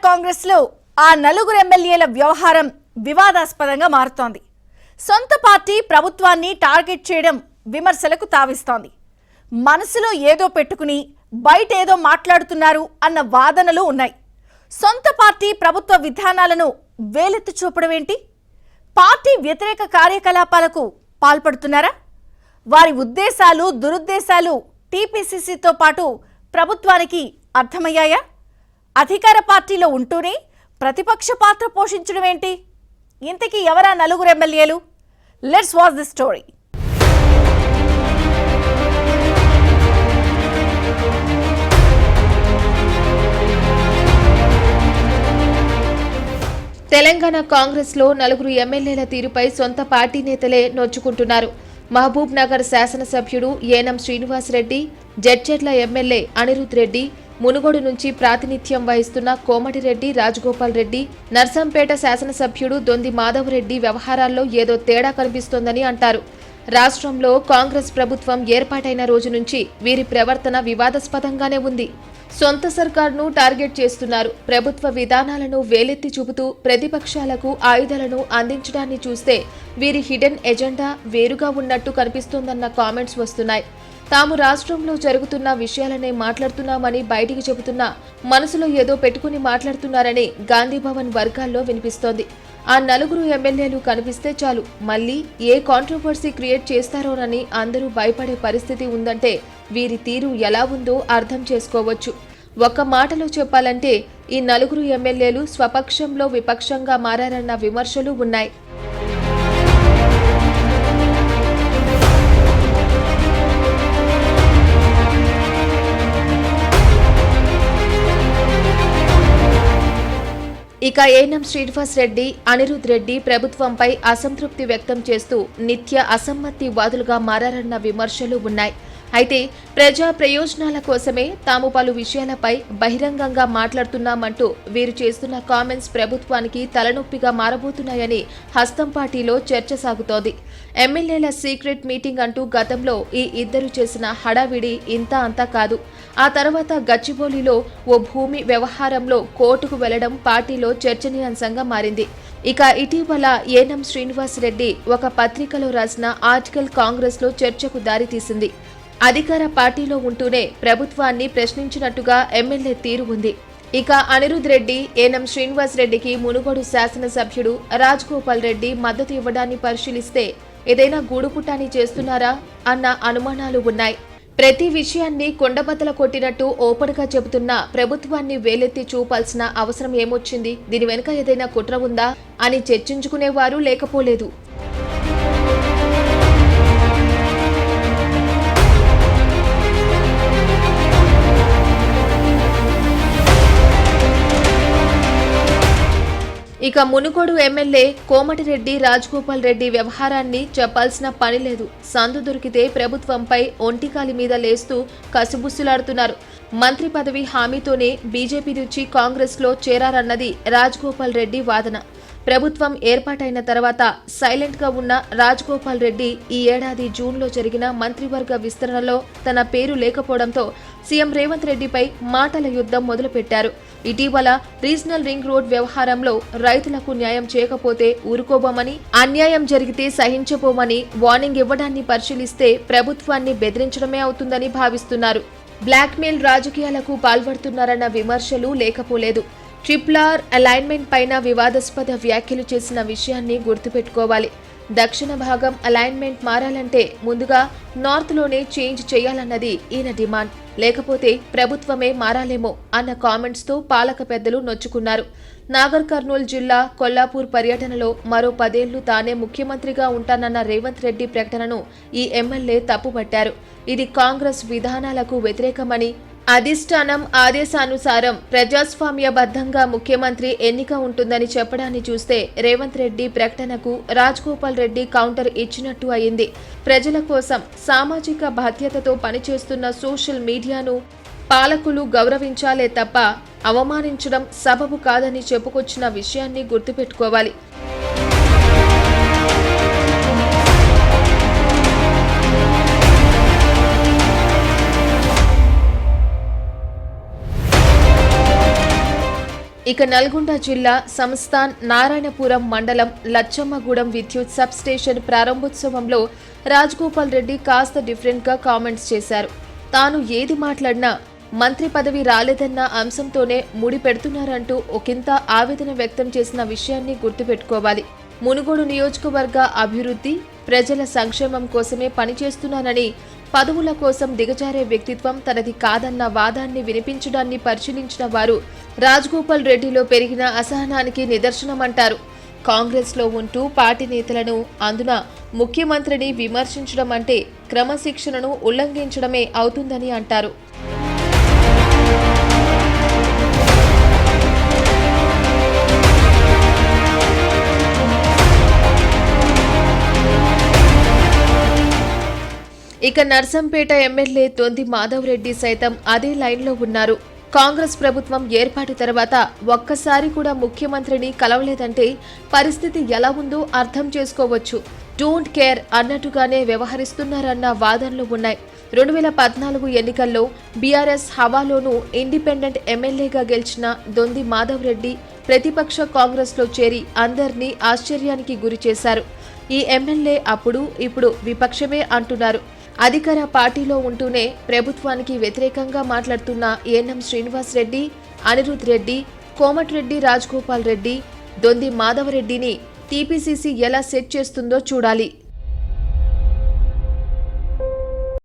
కాంగ్రెస్ లో ఆ నలుగురు ఎమ్మెల్యేల వ్యవహారం వివాదాస్పదంగా మారుతోంది. సొంత పార్టీ ప్రభుత్వాన్ని టార్గెట్ చేయడం విమర్శలకు తావిస్తోంది. మనసులో ఏదో పెట్టుకుని బయట ఏదో మాట్లాడుతున్నారు అన్న వాదనలు ఉన్నాయి. సొంత పార్టీ ప్రభుత్వ విధానాలను వేలెత్తి చూపడం ఏంటి? పార్టీ వ్యతిరేక కార్యకలాపాలకు పాల్పడుతున్నారా? వారి ఉద్దేశాలు దురుద్దేశాలు టీపీసీసీతో పాటు ప్రభుత్వానికి అర్థమయ్యాయా? అధికార పార్టీలో ఉంటూనే ప్రతిపక్ష పాత్ర పోషించడం ఏంటి? ఇంతకీ ఎవరా నలుగురు ఎమ్మెల్యేలు? Let's watch the story. Telangana Congress లో నలుగురు ఎమ్మెల్యేల తీరుపై సొంత పార్టీ నేతలే నొచ్చుకుంటున్నారు. మహబూబ్ నగర్ శాసనసభ్యుడు ఏనం శ్రీనివాస్ రెడ్డి, జడ్చర్ల ఎమ్మెల్యే అనిరుద్ రెడ్డి, మునుగోడు నుంచి ప్రాతినిధ్యం వహిస్తున్న కోమటిరెడ్డి రాజగోపాల్ రెడ్డి, నర్సంపేట శాసనసభ్యుడు దొంది మాధవ్ రెడ్డి వ్యవహారాల్లో ఏదో తేడా కనిపిస్తోందని అంటారు. రాష్ట్రంలో కాంగ్రెస్ ప్రభుత్వం ఏర్పాటైన రోజు నుంచి వీరి ప్రవర్తన వివాదాస్పదంగానే ఉంది. సొంత సర్కార్ను టార్గెట్ చేస్తున్నారు. ప్రభుత్వ విధానాలను వేలెత్తి చూపుతూ ప్రతిపక్షాలకు ఆయుధాలను అందించడాన్ని చూస్తే వీరి హిడెన్ ఎజెండా వేరుగా ఉన్నట్టు కనిపిస్తోందన్న కామెంట్స్ వస్తున్నాయి. తాము రాష్ట్రంలో జరుగుతున్న విషయాలనే మాట్లాడుతున్నామని బయటికి చెబుతున్నా మనసులో ఏదో పెట్టుకుని మాట్లాడుతున్నారని గాంధీభవన్ వర్గాల్లో వినిపిస్తోంది. ఆ నలుగురు ఎమ్మెల్యేలు కనిపిస్తే చాలు మళ్లీ ఏ కాంట్రవర్సీ క్రియేట్ చేస్తారోనని అందరూ భయపడే పరిస్థితి ఉందంటే వీరి తీరు ఎలా ఉందో అర్థం చేసుకోవచ్చు. ఒక్క మాటలో చెప్పాలంటే ఈ నలుగురు ఎమ్మెల్యేలు స్వపక్షంలో విపక్షంగా మారారన్న విమర్శలు ఉన్నాయి. ఇక ఏనం శ్రీనివాస్ రెడ్డి, అనిరుద్ రెడ్డి ప్రభుత్వంపై అసంతృప్తి వ్యక్తం చేస్తూ నిత్య అసమ్మతివాదులుగా మారారన్న విమర్శలు ఉన్నాయి. అయితే ప్రజా ప్రయోజనాల కోసమే తాము పలు విషయాలపై బహిరంగంగా మాట్లాడుతున్నామంటూ వీరు చేస్తున్న కామెంట్స్ ప్రభుత్వానికి తలనొప్పిగా మారబోతున్నాయని హస్తం పార్టీలో చర్చ సాగుతోంది. ఎమ్మెల్యేల సీక్రెట్ మీటింగ్ అంటూ గతంలో ఈ ఇద్దరు చేసిన హడావిడి ఇంత అంతా కాదు. ఆ తర్వాత గచ్చిబౌలిలో ఓ భూమి వ్యవహారంలో కోర్టుకు వెళ్లడం పార్టీలో చర్చనీయాంశంగా మారింది. ఇక ఇటీవల ఏనం శ్రీనివాస్ రెడ్డి ఒక పత్రికలో రాసిన ఆర్టికల్ కాంగ్రెస్ లో చర్చకు దారితీసింది. అధికార పార్టీలో ఉంటూనే ప్రభుత్వాన్ని ప్రశ్నించినట్టుగా ఎమ్మెల్యే తీరు ఉంది. ఇక అనిరుద్ రెడ్డి, ఏనం శ్రీనివాస్ రెడ్డికి మునుగోడు శాసనసభ్యుడు రాజగోపాల్ రెడ్డి మద్దతు ఇవ్వడాన్ని పరిశీలిస్తే ఏదైనా గూడుపుటాని చేస్తున్నారా అన్న అనుమానాలు ఉన్నాయి. ప్రతి విషయాన్ని కొండబద్దల కొట్టినట్టు ఓపెన్ గా చెబుతున్నా ప్రభుత్వాన్ని వేలెత్తి చూపాల్సిన అవసరం ఏమొచ్చింది? దీని వెనుక ఏదైనా కుట్ర ఉందా అని చర్చించుకునేవారు లేకపోలేదు. ఇక మునుగోడు ఎమ్మెల్యే కోమటిరెడ్డి రాజగోపాల్ రెడ్డి వ్యవహారాన్ని చెప్పాల్సిన పని లేదు. సందు దొరికితే ప్రభుత్వంపై ఒంటికాలి మీద లేస్తూ కసిబుస్సులాడుతున్నారు. మంత్రి పదవి హామీతోనే బీజేపీ నుంచి కాంగ్రెస్ లో చేరారన్నది రాజగోపాల్ రెడ్డి వాదన. ప్రభుత్వం ఏర్పాటైన తర్వాత సైలెంట్ గా ఉన్న రాజగోపాల్ రెడ్డి ఈ ఏడాది జూన్లో జరిగిన మంత్రివర్గ విస్తరణలో తన పేరు లేకపోవడంతో సీఎం రేవంత్ రెడ్డిపై మాటల యుద్ధం మొదలుపెట్టారు. ఇటీవల రీజనల్ రింగ్ రోడ్ వ్యవహారంలో రైతులకు న్యాయం చేయకపోతే ఊరుకోబోమని, అన్యాయం జరిగితే సహించబోమని వార్నింగ్ ఇవ్వడాన్ని పరిశీలిస్తే ప్రభుత్వాన్ని బెదిరించడమే అవుతుందని భావిస్తున్నారు. బ్లాక్మెయిల్ రాజకీయాలకు పాల్పడుతున్నారన్న విమర్శలు లేకపోలేదు. ట్రిపుల్ అలైన్మెంట్ పైన వివాదాస్పద వ్యాఖ్యలు చేసిన విషయాన్ని గుర్తుపెట్టుకోవాలి. దక్షిణ భాగం అలైన్మెంట్ మారాలంటే ముందుగా నార్త్లోనే చేంజ్ చేయాలన్నది ఈయన డిమాండ్. లేకపోతే ప్రభుత్వమే మారాలేమో అన్న కామెంట్స్తో పాలక పెద్దలు నొచ్చుకున్నారు. నాగర్ కర్నూలు జిల్లా కొల్లాపూర్ పర్యటనలో మరో 10 ఏళ్లు తానే ముఖ్యమంత్రిగా ఉంటానన్న రేవంత్ రెడ్డి ప్రకటనను ఈ ఎమ్మెల్యే తప్పుపట్టారు. ఇది కాంగ్రెస్ విధానాలకు వ్యతిరేకమని, అధిష్టానం ఆదేశానుసారం ప్రజాస్వామ్యబద్ధంగా ముఖ్యమంత్రి ఎన్నిక ఉంటుందని చెప్పడాన్ని చూస్తే రేవంత్ రెడ్డి ప్రకటనకు రాజగోపాల్ రెడ్డి కౌంటర్ ఇచ్చినట్టు అయింది. ప్రజల కోసం సామాజిక బాధ్యతతో పనిచేస్తున్న సోషల్ మీడియాను పాలకులు గౌరవించాలే తప్ప అవమానించడం సబబు కాదని చెప్పుకొచ్చిన విషయాన్ని గుర్తుపెట్టుకోవాలి. ఇక నల్గొండ జిల్లా సంస్థాన్ నారాయణపురం మండలం లచ్చమ్మగూడెం విద్యుత్ సబ్ స్టేషన్ ప్రారంభోత్సవంలో రాజగోపాల్ రెడ్డి కాస్త డిఫరెంట్గా కామెంట్స్ చేశారు. తాను ఏది మాట్లాడినా మంత్రి పదవి రాలేదన్న అంశంతోనే ముడి పెడుతున్నారంటూ ఒకంత ఆవేదన వ్యక్తం చేసిన విషయాన్ని గుర్తుపెట్టుకోవాలి. మునుగోడు నియోజకవర్గ అభివృద్ధి, ప్రజల సంక్షేమం కోసమే పనిచేస్తున్నానని, పదవుల కోసం దిగజారే వ్యక్తిత్వం తనది కాదన్న వాదాన్ని వినిపించడాన్ని పరిశీలించిన వారు రాజగోపాల్ రెడ్డిలో పెరిగిన అసహనానికి నిదర్శనమంటారు. కాంగ్రెస్లో ఉంటూ పార్టీ నేతలను, అందున ముఖ్యమంత్రిని విమర్శించడం అంటే క్రమశిక్షణను ఉల్లంఘించడమే అవుతుందని అంటారు. ఇక నర్సంపేట ఎమ్మెల్యే దొంది మాధవ్ రెడ్డి సైతం అదే లైన్లో ఉన్నారు. కాంగ్రెస్ ప్రభుత్వం ఏర్పాటు తర్వాత ఒక్కసారి కూడా ముఖ్యమంత్రిని కలవలేదంటే పరిస్థితి ఎలా ఉందో అర్థం చేసుకోవచ్చు. డోంట్ కేర్ అన్నట్టుగానే వ్యవహరిస్తున్నారన్న వాదనలు ఉన్నాయి. 2014 ఎన్నికల్లో బీఆర్ఎస్ హవాలోనూ ఇండిపెండెంట్ ఎమ్మెల్యేగా గెలిచిన దొంది మాధవ్ రెడ్డి ప్రతిపక్ష కాంగ్రెస్లో చేరి అందరినీ ఆశ్చర్యానికి గురి చేశారు. ఈ ఎమ్మెల్యే అప్పుడు ఇప్పుడు విపక్షమే అంటున్నారు. అధికార పార్టీలో ఉంటూనే ప్రభుత్వానికి వ్యతిరేకంగా మాట్లాడుతున్న ఏఎన్ఎం శ్రీనివాస్ రెడ్డి, అనిరుద్ రెడ్డి, కోమటిరెడ్డి రాజగోపాల్ రెడ్డి, దొంది మాధవరెడ్డిని టీపీసీసీ ఎలా సెట్ చేస్తుందో చూడాలి.